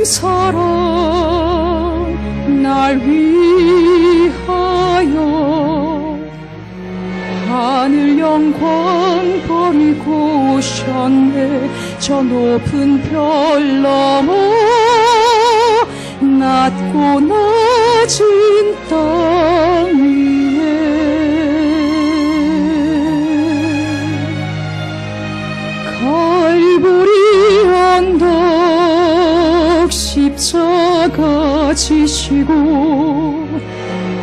사랑 날 위하여 하늘 영광 버리고 오셨네. 저 높은 별 넘어 낮고 낮은 땅 위에 갈보리 언덕 십자가 지시고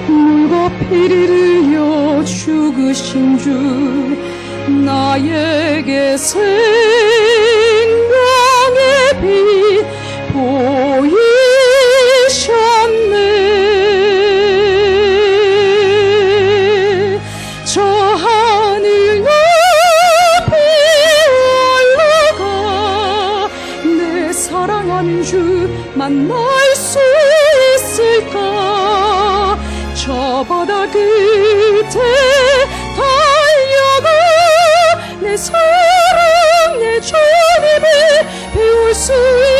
물과 피를 흘려 죽으신 주 나에게 생명의 빛 보이셨네. 저 하늘 높이 올라가 내 사랑하는 주 만날 수 있을까. 저 바다 끝에 달려가 내 사랑 내 주님을 배울 수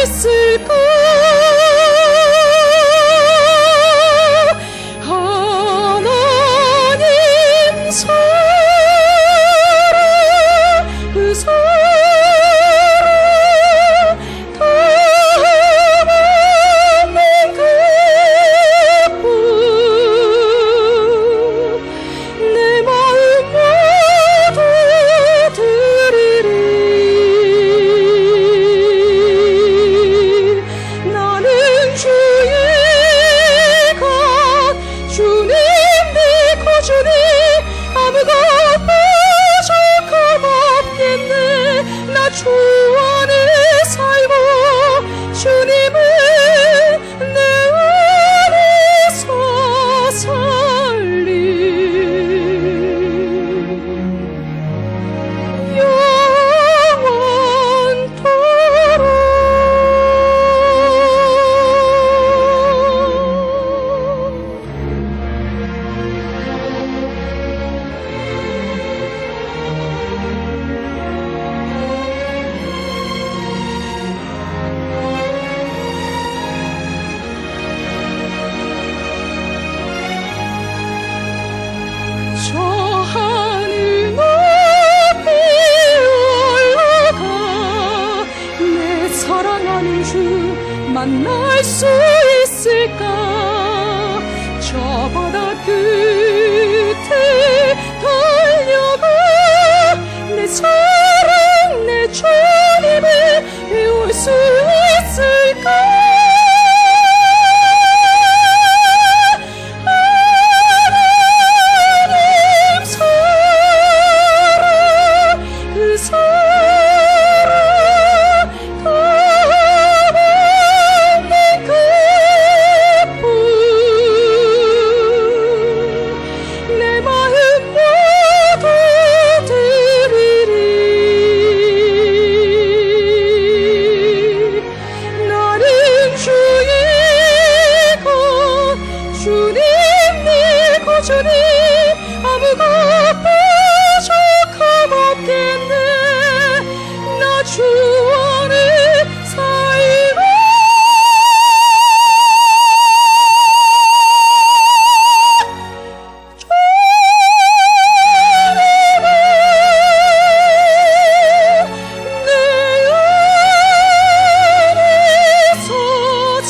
있을까. 하나님 사랑 그 사랑 담는 그뿐 내 마음 모두 드리리. 나는 주의 것 주님 네 구주니 아무것 부족함 없겠네. 나 주 안에 살고 주님은 내 안에서 살리. 저 하늘 높이 올라가 내 사랑하는 주 만날 수 있을까. 저 바다 끝에 달려가 내 사랑 내 주님을 배울 수 있을까. 주님 아무것 부족함 없겠네. 나 주 안에 살고 주님은 내 안에서 살리.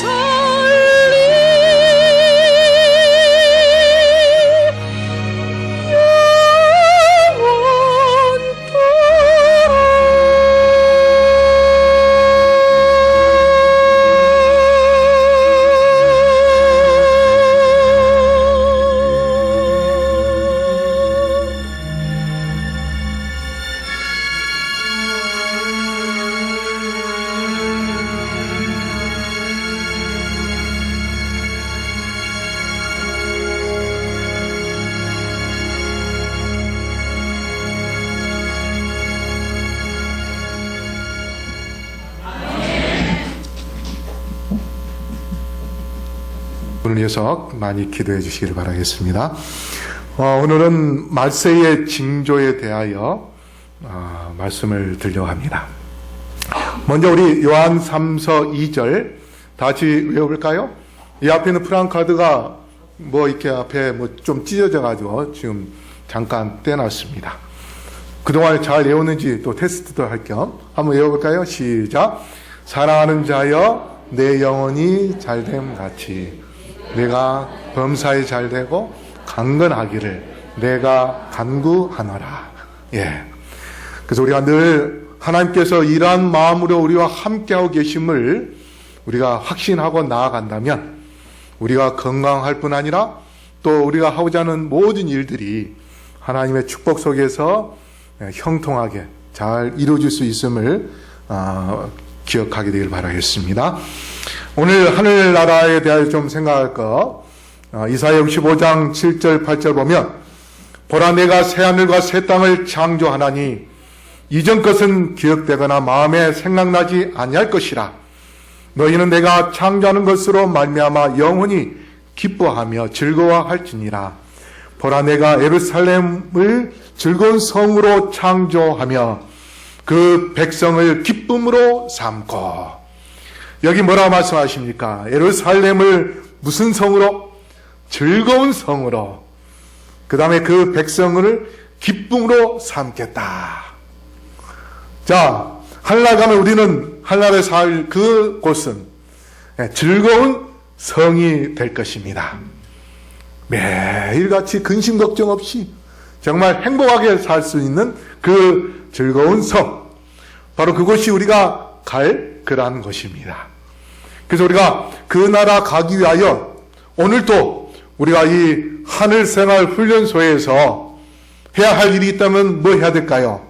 오늘 녀석 많이 기도해 주시기를 바라겠습니다. 오늘은 말세의 징조에 대하여 말씀을 드리려고 합니다. 먼저 우리 요한 3서 2절 다 같이 외워볼까요? 이 앞에 있는 프랑카드가 뭐 이렇게 앞에 뭐 좀 찢어져 가지고 지금 잠깐 떼놨습니다. 그동안에 잘 외웠는지 또 테스트도 할 겸 한번 외워볼까요? 시작. 사랑하는 자여 내 영혼이 잘됨 같이 내가 범사에 잘되고 강건하기를 내가 간구하노라. 예. 그래서 우리가 늘 하나님께서 이러한 마음으로 우리와 함께하고 계심을 우리가 확신하고 나아간다면 우리가 건강할 뿐 아니라 또 우리가 하고자 하는 모든 일들이 하나님의 축복 속에서 형통하게 잘 이루어질 수 있음을 기억하게 되길 바라겠습니다. 오늘 하늘나라에 대하여 좀 생각할 거 이사야 65장 7절 8절 보면 보라 내가 새하늘과 새 땅을 창조하나니 이전 것은 기억되거나 마음에 생각나지 아니할 것이라. 너희는 내가 창조하는 것으로 말미암아 영원히 기뻐하며 즐거워할지니라. 보라 내가 예루살렘을 즐거운 성으로 창조하며 그 백성을 기쁨으로 삼고. 여기 뭐라 말씀하십니까? 예루살렘을 무슨 성으로? 즐거운 성으로. 그 다음에 그 백성을 기쁨으로 삼겠다. 자, 하늘나라 가면 우리는 하늘나라에 살 그 곳은 즐거운 성이 될 것입니다. 매일같이 근심 걱정 없이 정말 행복하게 살 수 있는 그 즐거운 성. 바로 그것이 우리가 갈 그러한 것입니다. 그래서 우리가 그 나라 가기 위하여 오늘도 우리가 이 하늘생활 훈련소에서 해야 할 일이 있다면 뭐 해야 될까요?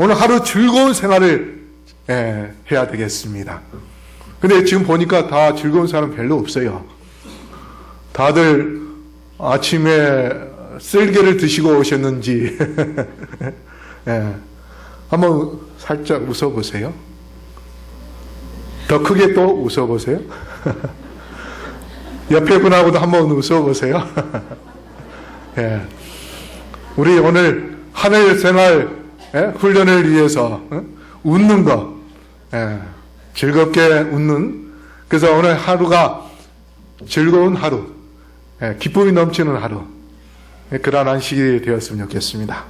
오늘 하루 즐거운 생활을 해야 되겠습니다. 근데 지금 보니까 다 즐거운 사람 별로 없어요. 다들 아침에 쓸개를 드시고 오셨는지 한번 살짝 웃어보세요. 더 크게 또 웃어보세요. 옆에 분하고도 한번 웃어보세요. 우리 오늘 하늘생활 훈련을 위해서 웃는 거, 즐겁게 웃는, 그래서 오늘 하루가 즐거운 하루, 기쁨이 넘치는 하루, 그러한 안식이 되었으면 좋겠습니다.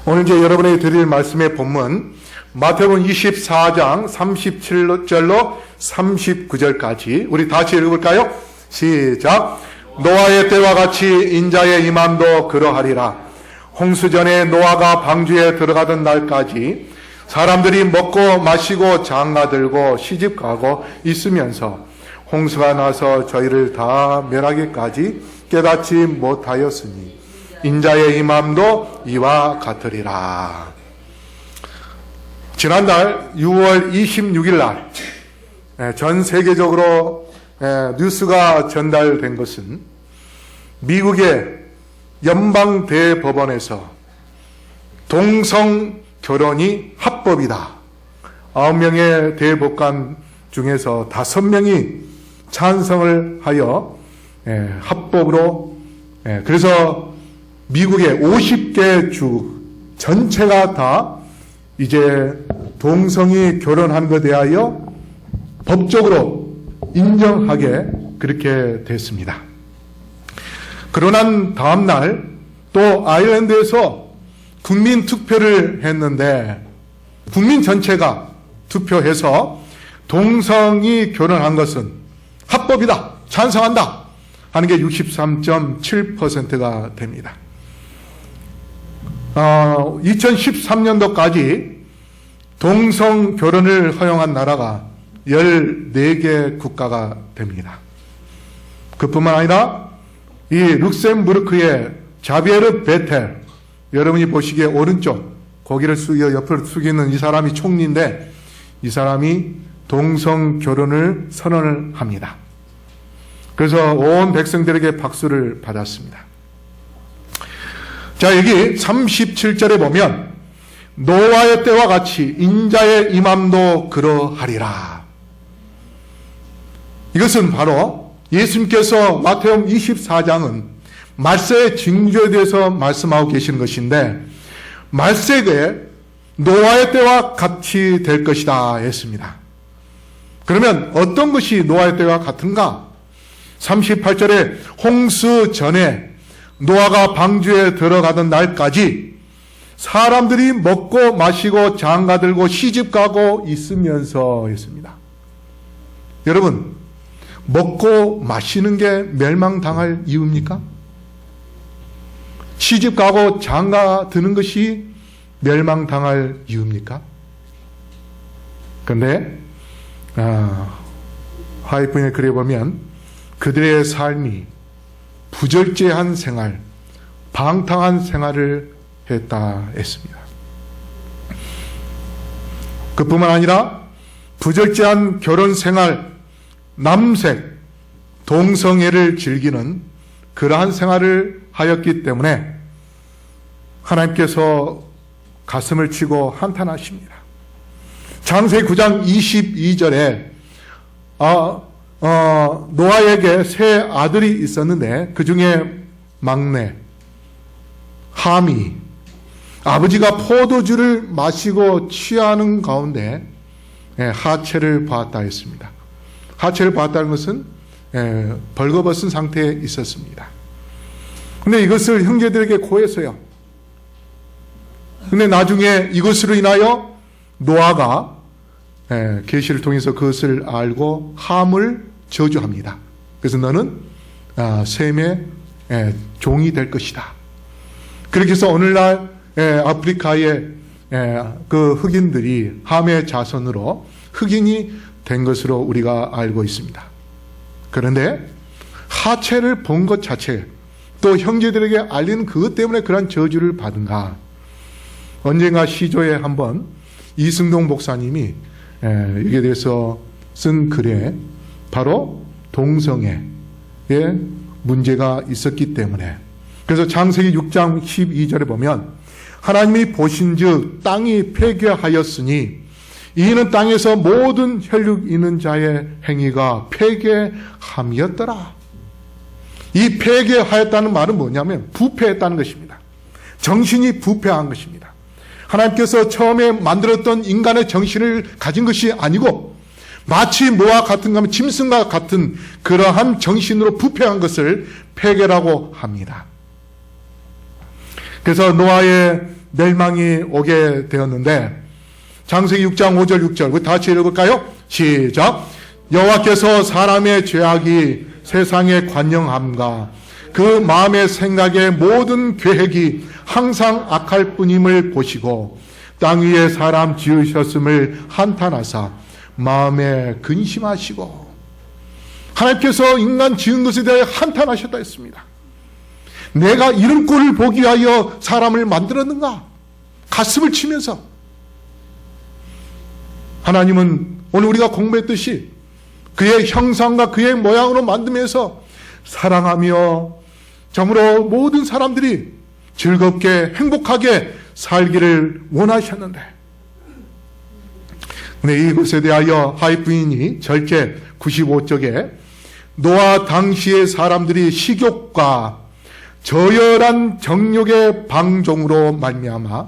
오늘 이제 여러분에게 드릴 말씀의 본문 마태복음 24장 37절로 39절까지 우리 다시 읽어볼까요? 시작. 노아의 때와 같이 인자의 임함도 그러하리라. 홍수전에 노아가 방주에 들어가던 날까지 사람들이 먹고 마시고 장가들고 시집가고 있으면서 홍수가 나서 저희를 다 멸하기까지 깨닫지 못하였으니 인자의 임함도 이와 같으리라. 지난달 6월 26일 날 전 세계적으로 뉴스가 전달된 것은 미국의 연방대법원에서 동성 결혼이 합법이다. 9명의 대법관 중에서 5명이 찬성을 하여 합법으로, 그래서 미국의 50개 주 전체가 다 이제 동성이 결혼한 것에 대하여 법적으로 인정하게 그렇게 됐습니다. 그러난 다음날 또 아일랜드에서 국민 투표를 했는데 국민 전체가 투표해서 동성이 결혼한 것은 합법이다, 찬성한다 하는 게 63.7%가 됩니다. 2013년도까지 동성 결혼을 허용한 나라가 14개 국가가 됩니다. 그뿐만 아니라 이 룩셈부르크의 자비에르 베텔, 여러분이 보시기에 오른쪽 고개를 숙여 옆으로 숙이는 이 사람이 총리인데 이 사람이 동성 결혼을 선언을 합니다. 그래서 온 백성들에게 박수를 받았습니다. 자, 여기 37절에 보면 노아의 때와 같이 인자의 임함도 그러하리라. 이것은 바로 예수님께서 마태복음 24장은 말세의 징조에 대해서 말씀하고 계시는 것인데 말세에 노아의 때와 같이 될 것이다 했습니다. 그러면 어떤 것이 노아의 때와 같은가? 38절에 홍수 전에 노아가 방주에 들어가던 날까지 사람들이 먹고 마시고 장가들고 시집가고 있으면서 였습니다. 여러분, 먹고 마시는 게 멸망당할 이유입니까? 시집가고 장가드는 것이 멸망당할 이유입니까? 그런데 화이트의 글에 보면 그들의 삶이 부절제한 생활, 방탕한 생활을 했다 했습니다. 그뿐만 아니라 부절제한 결혼 생활, 남색, 동성애를 즐기는 그러한 생활을 하였기 때문에 하나님께서 가슴을 치고 한탄하십니다. 창세기 9장 22절에 노아에게 세 아들이 있었는데 그 중에 막내 함이 아버지가 포도주를 마시고 취하는 가운데 하체를 보았다 했습니다. 하체를 보았다는 것은 벌거벗은 상태에 있었습니다. 근데 이것을 형제들에게 고해서요. 근데 나중에 이것으로 인하여 노아가 계시를 통해서 그것을 알고 함을 저주합니다. 그래서 너는 셈의 종이 될 것이다. 그렇게 해서 오늘날 아프리카의 그 흑인들이 함의 자손으로 흑인이 된 것으로 우리가 알고 있습니다. 그런데 하체를 본 것 자체, 또 형제들에게 알리는 그것 때문에 그런 저주를 받은가? 언젠가 시조에 한번 이승동 목사님이 이에 대해서 쓴 글에 바로 동성애의 문제가 있었기 때문에, 그래서 창세기 6장 12절에 보면 하나님이 보신즉 땅이 폐괴하였으니 이는 땅에서 모든 혈육 있는 자의 행위가 폐괴함이었더라. 이 폐괴하였다는 말은 뭐냐면 부패했다는 것입니다. 정신이 부패한 것입니다. 하나님께서 처음에 만들었던 인간의 정신을 가진 것이 아니고 마치 뭐와 같은가 하면 짐승과 같은 그러한 정신으로 부패한 것을 폐괴라고 합니다. 그래서 노아의 멸망이 오게 되었는데 창세기 6장 5절 6절 우리 다시 읽을까요? 시작. 여호와께서 사람의 죄악이 세상에 관영함과 그 마음의 생각의 모든 계획이 항상 악할 뿐임을 보시고 땅 위에 사람 지으셨음을 한탄하사 마음에 근심하시고, 하나님께서 인간 지은 것에 대해 한탄하셨다 했습니다. 내가 이런 꼴을 보기 위하여 사람을 만들었는가? 가슴을 치면서 하나님은 오늘 우리가 공부했듯이 그의 형상과 그의 모양으로 만들면서 사랑하며 참으로 모든 사람들이 즐겁게 행복하게 살기를 원하셨는데, 근데 이것에 대하여 하윗 부인이 절제 95쪽에 노아 당시의 사람들이 식욕과 저열한 정욕의 방종으로 말미암아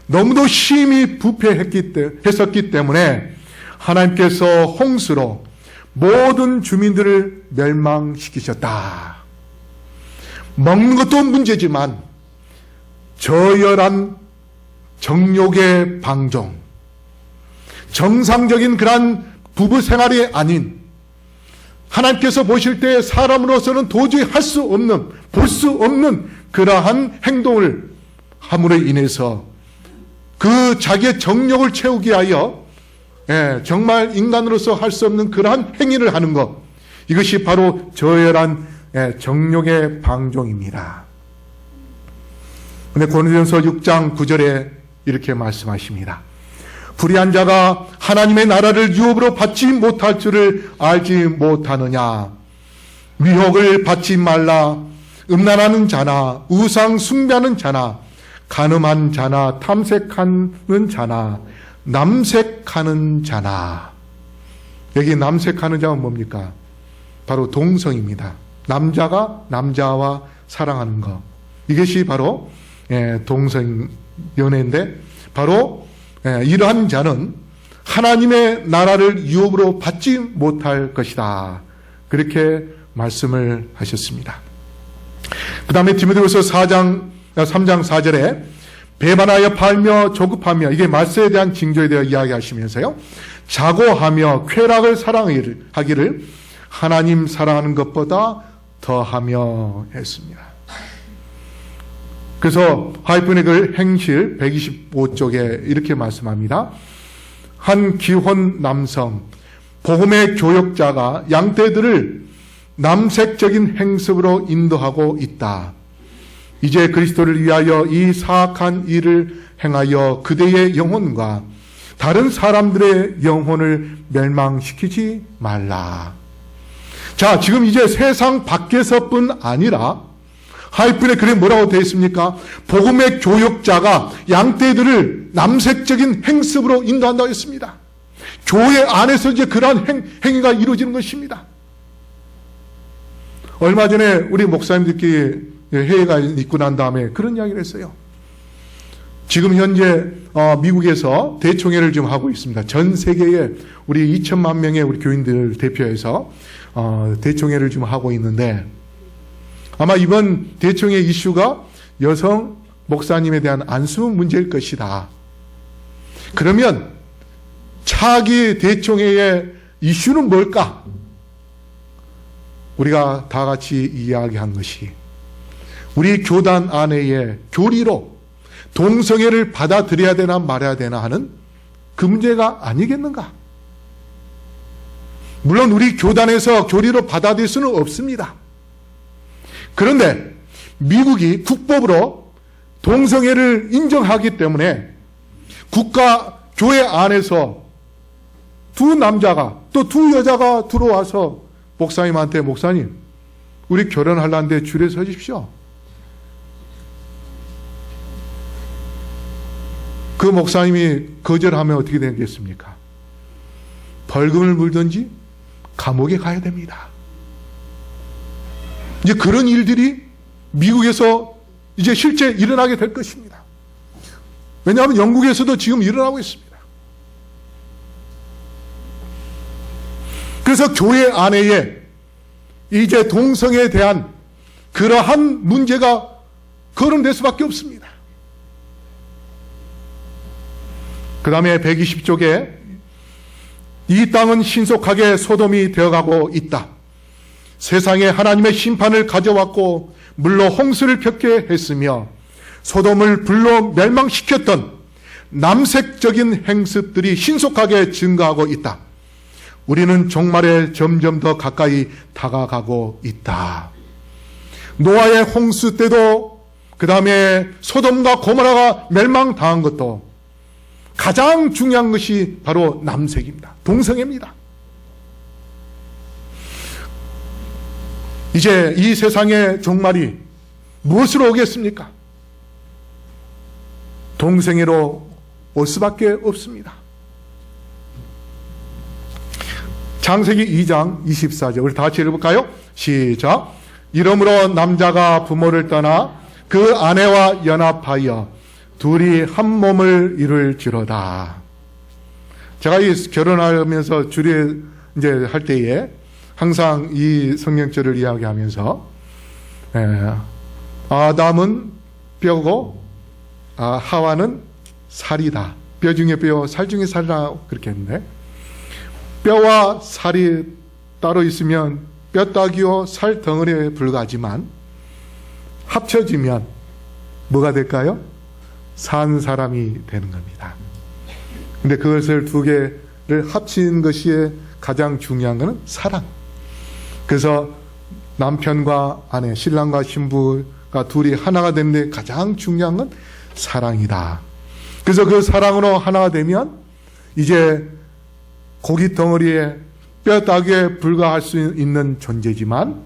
너무도 심히 부패했기 때문에 하나님께서 홍수로 모든 주민들을 멸망시키셨다. 먹는 것도 문제지만 저열한 정욕의 방종, 정상적인 그러한 부부 생활이 아닌, 하나님께서 보실 때 사람으로서는 도저히 할 수 없는, 볼 수 없는 그러한 행동을 함으로 인해서 그 자기의 정욕을 채우기 위하여 정말 인간으로서 할 수 없는 그러한 행위를 하는 것, 이것이 바로 저열한 정욕의 방종입니다. 그런데 고린도전서 6장 9절에 이렇게 말씀하십니다. 불의한 자가 하나님의 나라를 유업으로 받지 못할 줄을 알지 못하느냐. 미혹을 받지 말라. 음란하는 자나 우상 숭배하는 자나 간음한 자나 탐색하는 자나 남색하는 자나. 여기 남색하는 자가 뭡니까? 바로 동성입니다. 남자가 남자와 사랑하는 것, 이것이 바로 동성 연애인데, 바로 이러한 자는 하나님의 나라를 유업으로 받지 못할 것이다. 그렇게 말씀을 하셨습니다. 그 다음에 디모데후서 3장 4절에 배반하여 팔며 조급하며, 이게 말세에 대한 징조에 대해 이야기하시면서요, 자고하며 쾌락을 사랑하기를 하나님 사랑하는 것보다 더하며 했습니다. 그래서 하이픈의 글 행실 125쪽에 이렇게 말씀합니다. 한 기혼 남성, 복음의 교역자가 양떼들을 남색적인 행습으로 인도하고 있다. 이제 그리스도를 위하여 이 사악한 일을 행하여 그대의 영혼과 다른 사람들의 영혼을 멸망시키지 말라. 자, 지금 이제 세상 밖에서뿐 아니라 하이픈의 글에 뭐라고 되어 있습니까? 복음의 교역자가 양떼들을 남색적인 행습으로 인도한다고 했습니다. 교회 안에서 이제 그러한 행위가 이루어지는 것입니다. 얼마 전에 우리 목사님들끼리 회의가 있고 난 다음에 그런 이야기를 했어요. 지금 현재 미국에서 대총회를 좀 하고 있습니다. 전 세계에 우리 2천만 명의 우리 교인들 대표해서 대총회를 좀 하고 있는데, 아마 이번 대총회 이슈가 여성 목사님에 대한 안수 문제일 것이다. 그러면 차기 대총회의 이슈는 뭘까? 우리가 다 같이 이야기한 것이 우리 교단 안에의 교리로 동성애를 받아들여야 되나 말아야 되나 하는 그 문제가 아니겠는가? 물론 우리 교단에서 교리로 받아들일 수는 없습니다. 그런데 미국이 국법으로 동성애를 인정하기 때문에 국가 교회 안에서 두 남자가 또 두 여자가 들어와서 목사님한테, 목사님, 우리 결혼하려는데 줄에 서십시오. 그 목사님이 거절하면 어떻게 되겠습니까? 벌금을 물든지 감옥에 가야 됩니다. 이제 그런 일들이 미국에서 이제 실제 일어나게 될 것입니다. 왜냐하면 영국에서도 지금 일어나고 있습니다. 그래서 교회 안에 이제 동성애에 대한 그러한 문제가 거론될 수밖에 없습니다. 그 다음에 120쪽에 이 땅은 신속하게 소돔이 되어가고 있다. 세상에 하나님의 심판을 가져왔고 물로 홍수를 폈게 했으며 소돔을 불로 멸망시켰던 남색적인 행습들이 신속하게 증가하고 있다. 우리는 종말에 점점 더 가까이 다가가고 있다. 노아의 홍수 때도, 그 다음에 소돔과 고모라가 멸망당한 것도 가장 중요한 것이 바로 남색입니다. 동성애입니다. 이제 이 세상의 종말이 무엇으로 오겠습니까? 동성애로 올 수밖에 없습니다. 창세기 2장 24절 우리 다 같이 읽어볼까요? 시작. 이러므로 남자가 부모를 떠나 그 아내와 연합하여 둘이 한 몸을 이룰지로다. 제가 이 결혼하면서 주례 이제 할 때에 항상 이 성경절을 이야기하면서 아담은 뼈고 하와는 살이다. 뼈 중에 뼈, 살 중에 살이다. 그렇게 했는데, 뼈와 살이 따로 있으면 뼈다귀와 살 덩어리에 불과하지만 합쳐지면 뭐가 될까요? 산 사람이 되는 겁니다. 근데 그것을 두 개를 합친 것이 가장 중요한 것은 사랑. 그래서 남편과 아내, 신랑과 신부가 둘이 하나가 되는데 가장 중요한 건 사랑이다. 그래서 그 사랑으로 하나가 되면 이제 고기 덩어리에 뼈다귀에 불과할 수 있는 존재지만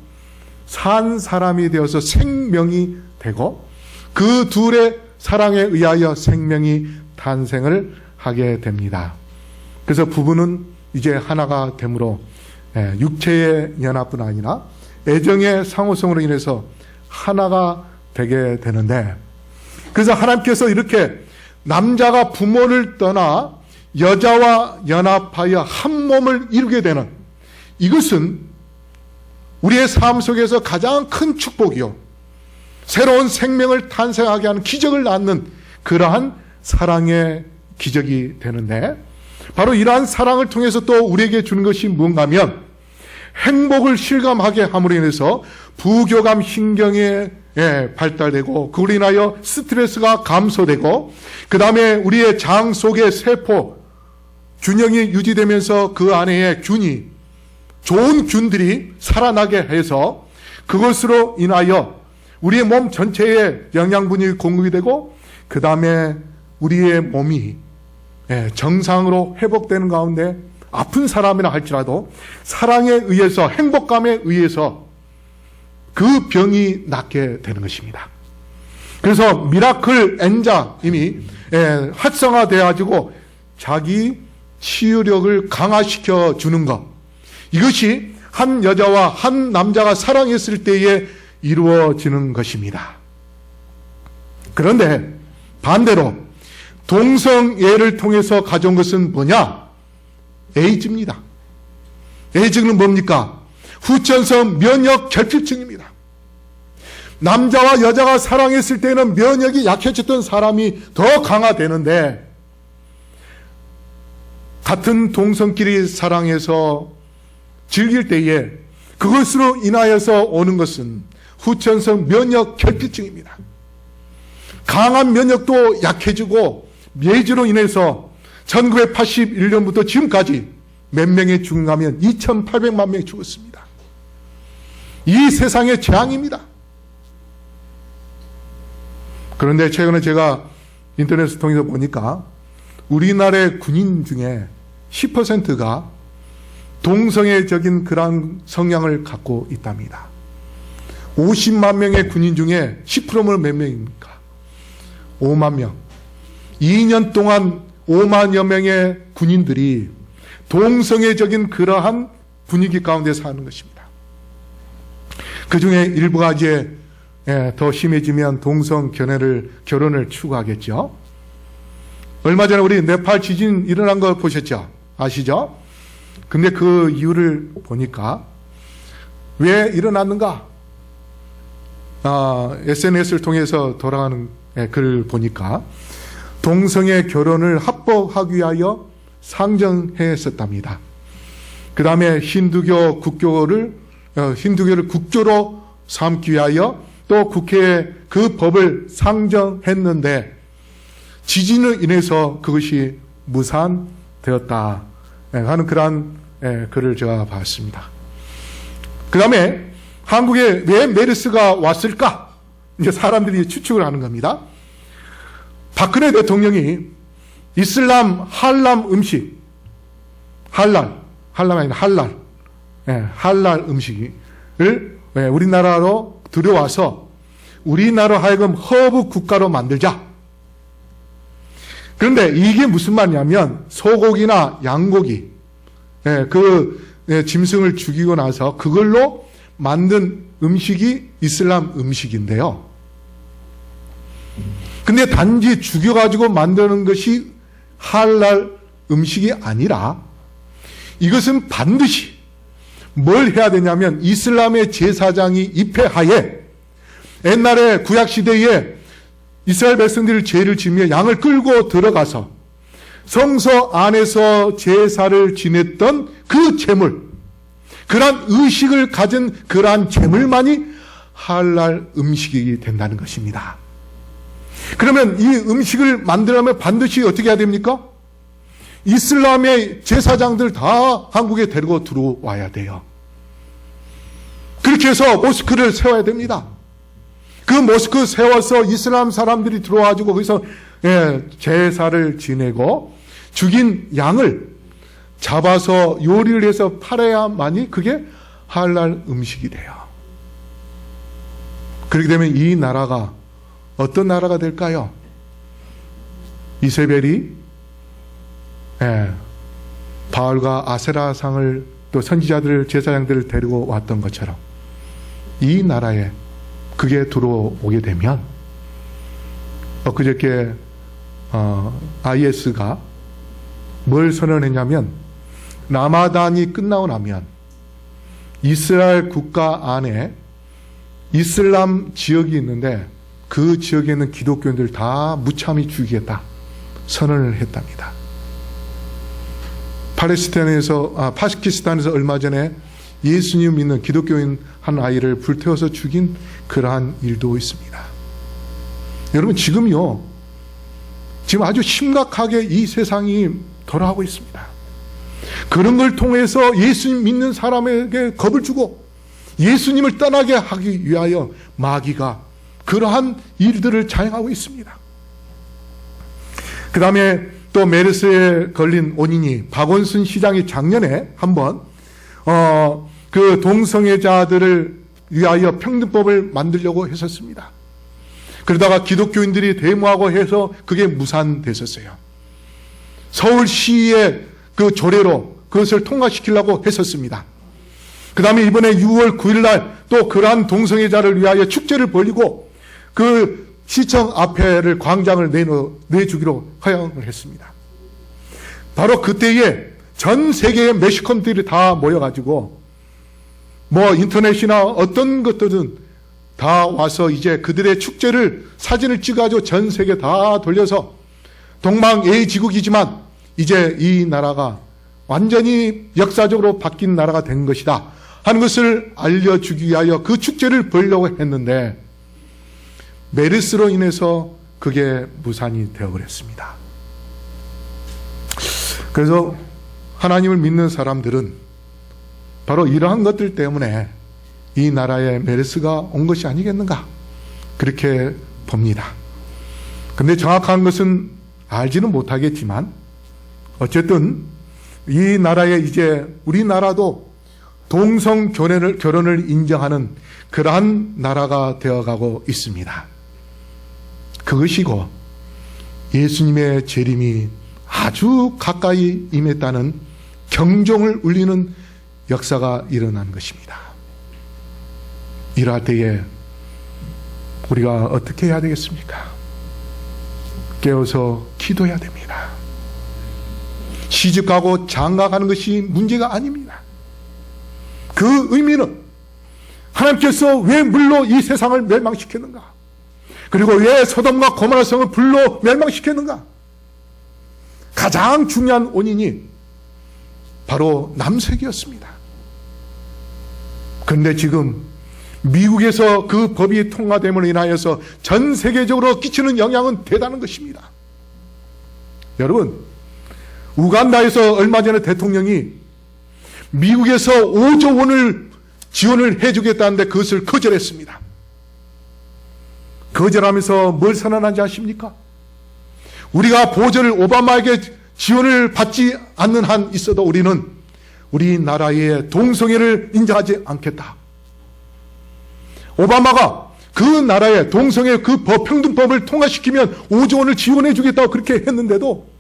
산 사람이 되어서 생명이 되고 그 둘의 사랑에 의하여 생명이 탄생을 하게 됩니다. 그래서 부부는 이제 하나가 되므로 육체의 연합뿐 아니라 애정의 상호성으로 인해서 하나가 되게 되는데, 그래서 하나님께서 이렇게 남자가 부모를 떠나 여자와 연합하여 한 몸을 이루게 되는, 이것은 우리의 삶 속에서 가장 큰 축복이요, 새로운 생명을 탄생하게 하는 기적을 낳는 그러한 사랑의 기적이 되는데, 바로 이러한 사랑을 통해서 또 우리에게 주는 것이 무언가 하면 행복을 실감하게 함으로 인해서 부교감 신경이 발달되고, 그로 인하여 스트레스가 감소되고, 그 다음에 우리의 장 속의 세포 균형이 유지되면서 그 안에 균이, 좋은 균들이 살아나게 해서 그것으로 인하여 우리의 몸 전체에 영양분이 공급이 되고, 그 다음에 우리의 몸이 정상으로 회복되는 가운데 아픈 사람이라 할지라도 사랑에 의해서, 행복감에 의해서 그 병이 낫게 되는 것입니다. 그래서 미라클 엔자임이 활성화되어가지고 자기 치유력을 강화시켜 주는 것, 이것이 한 여자와 한 남자가 사랑했을 때에 이루어지는 것입니다. 그런데 반대로 동성애를 통해서 가져온 것은 뭐냐? 에이즈입니다. 에이즈는 뭡니까? 후천성 면역 결핍증입니다. 남자와 여자가 사랑했을 때는 면역이 약해졌던 사람이 더 강화되는데, 같은 동성끼리 사랑해서 즐길 때에 그것으로 인하여서 오는 것은 후천성 면역 결핍증입니다. 강한 면역도 약해지고, 에이즈로 인해서 1981년부터 지금까지 몇 명이 죽는가면 2,800만 명이 죽었습니다. 이 세상의 재앙입니다. 그런데 최근에 제가 인터넷을 통해서 보니까 우리나라의 군인 중에 10%가 동성애적인 그런 성향을 갖고 있답니다. 50만 명의 군인 중에 10%면 몇 명입니까? 5만 명. 2년 동안 5만여 명의 군인들이 동성애적인 그러한 분위기 가운데 사는 것입니다. 그 중에 일부가 이제 더 심해지면 동성 결혼을 추구하겠죠. 얼마 전에 우리 네팔 지진 일어난 거 보셨죠? 아시죠? 근데 그 이유를 보니까 왜 일어났는가? SNS를 통해서 돌아가는 글을 보니까 동성애 결혼을 합법하기 위하여 상정했었답니다. 그 다음에 힌두교를 국교로 삼기 위하여 또 국회에 그 법을 상정했는데 지진을 인해서 그것이 무산되었다 하는 그러한 글을 제가 봤습니다. 그 다음에 한국에 왜 메르스가 왔을까? 이제 사람들이 추측을 하는 겁니다. 박근혜 대통령이 이슬람 할람 음식, 할랄 음식을 우리나라로 들여와서 우리나라 하여금 허브 국가로 만들자. 그런데 이게 무슨 말이냐면 소고기나 양고기, 짐승을 죽이고 나서 그걸로 만든 음식이 이슬람 음식인데요. 근데 단지 죽여가지고 만드는 것이 할랄 음식이 아니라 이것은 반드시 뭘 해야 되냐면 이슬람의 제사장이 입회하에 옛날에 구약시대에 이스라엘 백성들이 죄를 지며 양을 끌고 들어가서 성서 안에서 제사를 지냈던 그 제물, 그러한 의식을 가진 그러한 제물만이 할랄 음식이 된다는 것입니다. 그러면 이 음식을 만들려면 반드시 어떻게 해야 됩니까? 이슬람의 제사장들 다 한국에 데리고 들어와야 돼요. 그렇게 해서 모스크를 세워야 됩니다. 그 모스크 세워서 이슬람 사람들이 들어와가지고 거기서 제사를 지내고 죽인 양을 잡아서 요리를 해서 팔아야만이 그게 할랄 음식이 돼요. 그렇게 되면 이 나라가 어떤 나라가 될까요? 이세벨이 바알과 아세라상을 또 선지자들, 제사장들을 데리고 왔던 것처럼 이 나라에 그게 들어오게 되면 엊그저께 IS가 뭘 선언했냐면 라마단이 끝나고 나면 이스라엘 국가 안에 이슬람 지역이 있는데 그 지역에 있는 기독교인들 다 무참히 죽이겠다 선언을 했답니다. 파키스탄에서 얼마 전에 예수님 믿는 기독교인 한 아이를 불태워서 죽인 그러한 일도 있습니다. 여러분 지금 아주 심각하게 이 세상이 돌아가고 있습니다. 그런 걸 통해서 예수님 믿는 사람에게 겁을 주고 예수님을 떠나게 하기 위하여 마귀가 그러한 일들을 자행하고 있습니다. 그 다음에 또 메르스에 걸린 원인이 박원순 시장이 작년에 한번 그 동성애자들을 위하여 평등법을 만들려고 했었습니다. 그러다가 기독교인들이 데모하고 해서 그게 무산됐었어요. 서울시의 그 조례로 그것을 통과시키려고 했었습니다. 그 다음에 이번에 6월 9일 날 또 그러한 동성애자를 위하여 축제를 벌이고 그 시청 앞에를 광장을 내주기로 허용을 했습니다. 바로 그때에 전 세계의 매시컴들이 다 모여가지고 인터넷이나 어떤 것들은 다 와서 이제 그들의 축제를 사진을 찍어가지고 전 세계 다 돌려서 동방예의지국이지만 이제 이 나라가 완전히 역사적으로 바뀐 나라가 된 것이다 하는 것을 알려주기 위하여 그 축제를 벌려고 했는데 메르스로 인해서 그게 무산이 되어버렸습니다. 그래서 하나님을 믿는 사람들은 바로 이러한 것들 때문에 이 나라에 메르스가 온 것이 아니겠는가 그렇게 봅니다. 근데 정확한 것은 알지는 못하겠지만 어쨌든 이 나라에 이제 우리나라도 동성 결혼을 인정하는 그러한 나라가 되어가고 있습니다. 그것이고 예수님의 재림이 아주 가까이 임했다는 경종을 울리는 역사가 일어난 것입니다. 이러할 때에 우리가 어떻게 해야 되겠습니까? 깨어서 기도해야 됩니다. 시집가고 장가가는 것이 문제가 아닙니다. 그 의미는 하나님께서 왜 물로 이 세상을 멸망시켰는가? 그리고 왜 소돔과 고모라 성을 불로 멸망시켰는가? 가장 중요한 원인이 바로 남색이었습니다. 그런데 지금 미국에서 그 법이 통과됨으로 인하여서 전 세계적으로 끼치는 영향은 대단한 것입니다. 여러분, 우간다에서 얼마 전에 대통령이 미국에서 5조 원을 지원을 해주겠다는데 그것을 거절했습니다. 거절하면서 뭘 선언한지 아십니까? 우리가 보조를 오바마에게 지원을 받지 않는 한 있어도 우리는 우리나라의 동성애를 인정하지 않겠다. 오바마가 그 나라의 동성애 그 평등법을 통과시키면 5조 원을 지원해 주겠다고 그렇게 했는데도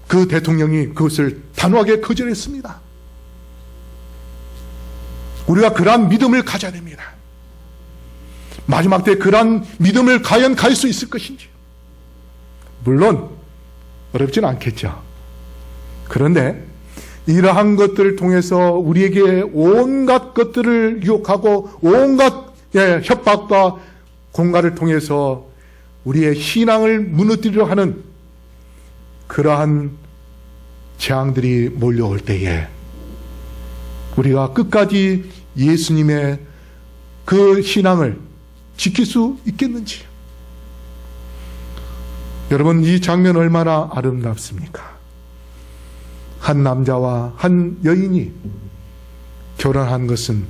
그 대통령이 그것을 단호하게 거절했습니다. 우리가 그러한 믿음을 가져야 됩니다. 마지막 때 그러한 믿음을 과연 갈 수 있을 것인지. 물론 어렵지는 않겠죠. 그런데 이러한 것들을 통해서 우리에게 온갖 것들을 유혹하고 온갖 협박과 공갈을 통해서 우리의 신앙을 무너뜨리려 하는 그러한 재앙들이 몰려올 때에 우리가 끝까지 예수님의 그 신앙을 지킬 수 있겠는지. 여러분, 이 장면 얼마나 아름답습니까? 한 남자와 한 여인이 결혼한 것은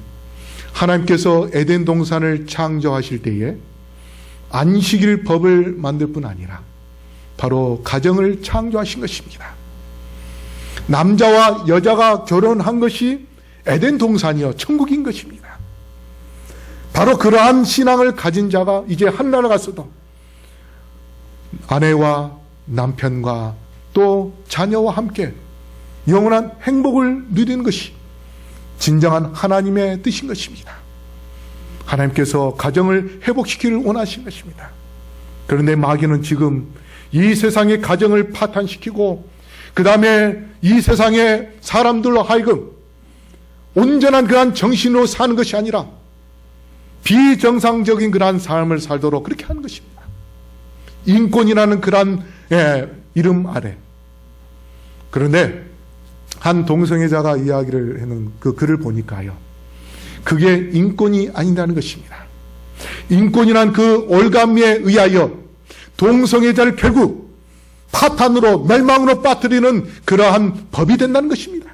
하나님께서 에덴 동산을 창조하실 때에 안식일 법을 만들 뿐 아니라 바로 가정을 창조하신 것입니다. 남자와 여자가 결혼한 것이 에덴 동산이요 천국인 것입니다. 바로 그러한 신앙을 가진 자가 이제 하늘나라 가서도 아내와 남편과 또 자녀와 함께 영원한 행복을 누리는 것이 진정한 하나님의 뜻인 것입니다. 하나님께서 가정을 회복시키기를 원하신 것입니다. 그런데 마귀는 지금 이 세상의 가정을 파탄시키고 그 다음에 이 세상의 사람들로 하여금 온전한 그러한 정신으로 사는 것이 아니라 비정상적인 그러한 삶을 살도록 그렇게 하는 것입니다. 인권이라는 그러한 이름 아래. 그런데 한 동성애자가 이야기를 해놓은 그 글을 보니까요, 그게 인권이 아니라는 것입니다. 인권이란 그 올가미에 의하여 동성애자를 결국 파탄으로 멸망으로 빠뜨리는 그러한 법이 된다는 것입니다.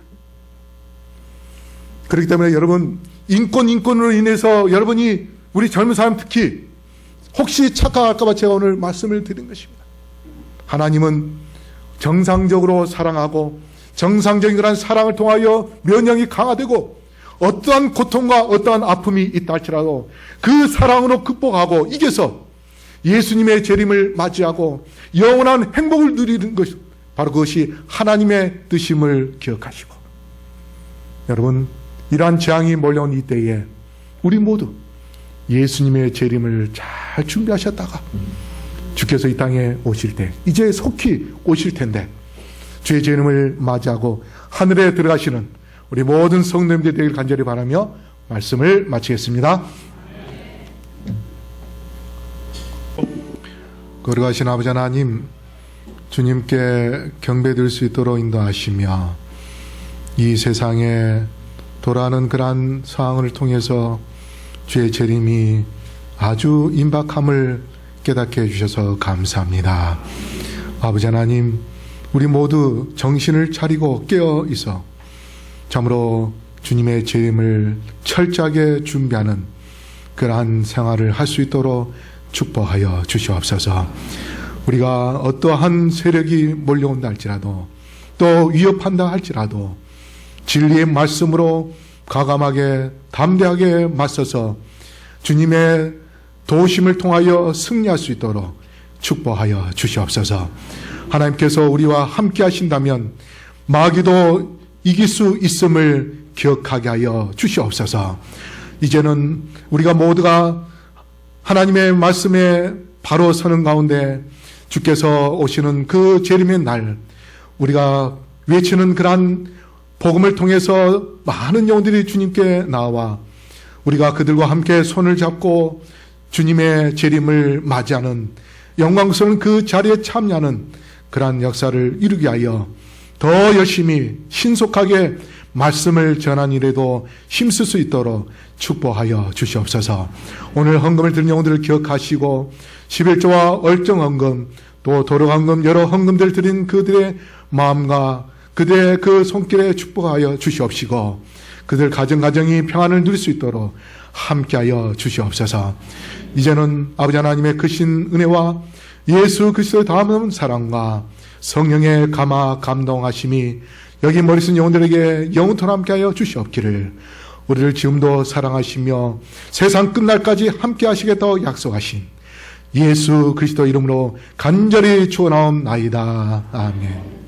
그렇기 때문에 여러분, 인권으로 인해서 여러분이, 우리 젊은 사람 특히 혹시 착각할까봐 제가 오늘 말씀을 드린 것입니다. 하나님은 정상적으로 사랑하고 정상적인 그런 사랑을 통하여 면역이 강화되고 어떠한 고통과 어떠한 아픔이 있다 할지라도 그 사랑으로 극복하고 이겨서 예수님의 재림을 맞이하고 영원한 행복을 누리는 것, 바로 그것이 하나님의 뜻임을 기억하시고, 여러분, 이러한 재앙이 몰려온 이때에 우리 모두 예수님의 재림을 잘 준비하셨다가 주께서 이 땅에 오실 때, 이제 속히 오실 텐데 주의 재림을 맞이하고 하늘에 들어가시는 우리 모든 성도님들 되길 간절히 바라며 말씀을 마치겠습니다. 거룩하신 아버지 하나님, 주님께 경배드릴 수 있도록 인도하시며 이 세상에 돌아가는 그러한 상황을 통해서 주의 재림이 아주 임박함을 깨닫게 해주셔서 감사합니다. 아버지 하나님, 우리 모두 정신을 차리고 깨어 있어 참으로 주님의 재림을 철저하게 준비하는 그러한 생활을 할 수 있도록 축복하여 주시옵소서. 우리가 어떠한 세력이 몰려온다 할지라도, 또 위협한다 할지라도 진리의 말씀으로 과감하게 담대하게 맞서서 주님의 도우심을 통하여 승리할 수 있도록 축복하여 주시옵소서. 하나님께서 우리와 함께 하신다면 마귀도 이길 수 있음을 기억하게 하여 주시옵소서. 이제는 우리가 모두가 하나님의 말씀에 바로 서는 가운데 주께서 오시는 그 재림의 날, 우리가 외치는 그러한 복음을 통해서 많은 영혼들이 주님께 나와 우리가 그들과 함께 손을 잡고 주님의 재림을 맞이하는 영광스러운 그 자리에 참여하는 그러한 역사를 이루게 하여 더 열심히 신속하게 말씀을 전한 일에도 힘쓸 수 있도록 축복하여 주시옵소서. 오늘 헌금을 드린 영혼들을 기억하시고 11조와 얼정헌금, 또 도덕헌금, 여러 헌금들 드린 그들의 마음과 그들의 그 손길에 축복하여 주시옵시고 그들 가정이 평안을 누릴 수 있도록 함께하여 주시옵소서. 이제는 아버지 하나님의 크신 은혜와 예수 그리스도의 다함없는 사랑과 성령의 감화 감동하심이 여기 머리 쓴 영혼들에게 영원토록 함께하여 주시옵기를, 우리를 지금도 사랑하시며 세상 끝날까지 함께하시겠다고 약속하신 예수 그리스도 이름으로 간절히 축원하옵나이다. 아멘.